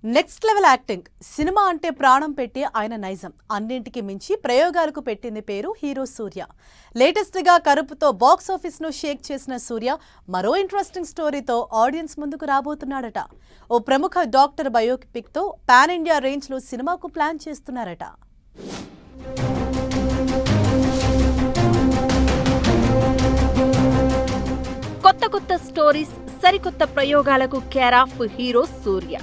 Next level acting. Cinema అంటే ప్రాణం పెట్టి ఆయన నైజం. అన్నింటికి మించి ప్రయోగాలకు పెట్టింది పేరు హీరో సూర్య. లేటెస్ట్ గా కరుపుతో బాక్స్ ఆఫీస్ ను షేక్ చేసిన సూర్య మరో ఇంట్రెస్టింగ్ స్టోరీతో ఆడియన్స్ ముందుకు రాబోతున్నాడట. ఓ ప్రముఖ డాక్టర్ బయోపిక్ తో పాన్ ఇండియా రేంజ్ లో సినిమాకు ప్లాన్ చేస్తున్నారట. కొత్త కొత్త స్టోరీస్, సరికొత్త ప్రయోగాలకు కేర్ ఆఫ్ హీరో సూర్య.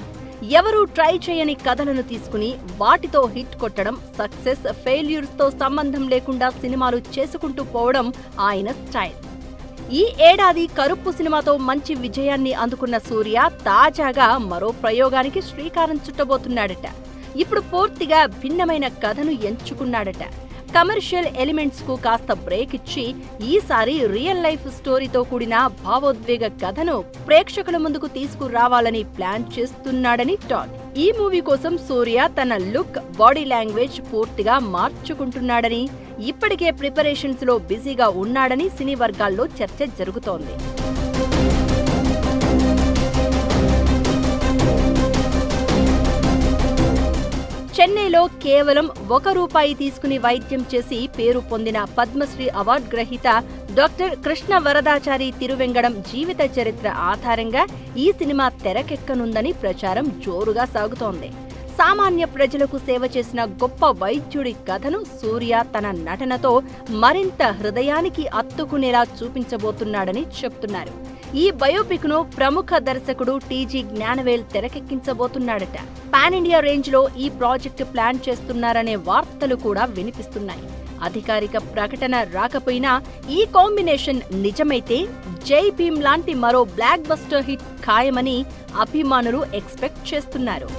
ఎవరూ ట్రై చేయని కథలను తీసుకుని వాటితో హిట్ కొట్టడం, సక్సెస్ ఫెయిల్యూర్స్ తో సంబంధం లేకుండా సినిమాలు చేసుకుంటూ పోవడం ఆయన స్టైల్. ఈ ఏడాది కరుప్పు సినిమాతో మంచి విజయాన్ని అందుకున్న సూర్య తాజాగా మరో ప్రయోగానికి శ్రీకారం చుట్టబోతున్నాడట. ఇప్పుడు పూర్తిగా భిన్నమైన కథను ఎంచుకున్నాడట. కమర్షియల్ ఎలిమెంట్స్ కు కాస్త బ్రేక్ ఇచ్చి ఈసారి రియల్ లైఫ్ స్టోరీతో కూడిన భావోద్వేగ కథను ప్రేక్షకుల ముందుకు తీసుకురావాలని ప్లాన్ చేస్తున్నాడని టాక్. ఈ మూవీ కోసం సూర్య తన లుక్, బాడీ లాంగ్వేజ్ పూర్తిగా మార్చుకుంటున్నాడని, ఇప్పటికే ప్రిపరేషన్స్ లో బిజీగా ఉన్నాడని సినీ వర్గాల్లో చర్చ జరుగుతోంది. చెన్నైలో కేవలం ₹1 తీసుకుని వైద్యం చేసి పేరు పొందిన పద్మశ్రీ అవార్డు గ్రహీత డాక్టర్ కృష్ణ వరదాచారి తిరువెంగడం జీవిత చరిత్ర ఆధారంగా ఈ సినిమా తెరకెక్కనుందని ప్రచారం జోరుగా సాగుతోంది. సామాన్య ప్రజలకు సేవ చేసిన గొప్ప వైద్యుడి కథను సూర్య తన నటనతో మరింత హృదయానికి అత్తుకునేలా చూపించబోతున్నాడని చెప్తున్నారు. ఈ బయోపిక్ ను ప్రముఖ దర్శకుడు టీజీ జ్ఞానవేల్ తెరకెక్కించబోతున్నాడట. పాన్ ఇండియా రేంజ్ లో ఈ ప్రాజెక్టు ప్లాన్ చేస్తున్నారనే వార్తలు కూడా వినిపిస్తున్నాయి. అధికారిక ప్రకటన రాకపోయినా ఈ కాంబినేషన్ నిజమైతే జై భీమ్ లాంటి మరో బ్లాక్ బస్టర్ హిట్ ఖాయమని అభిమానులు ఎక్స్పెక్ట్ చేస్తున్నారు.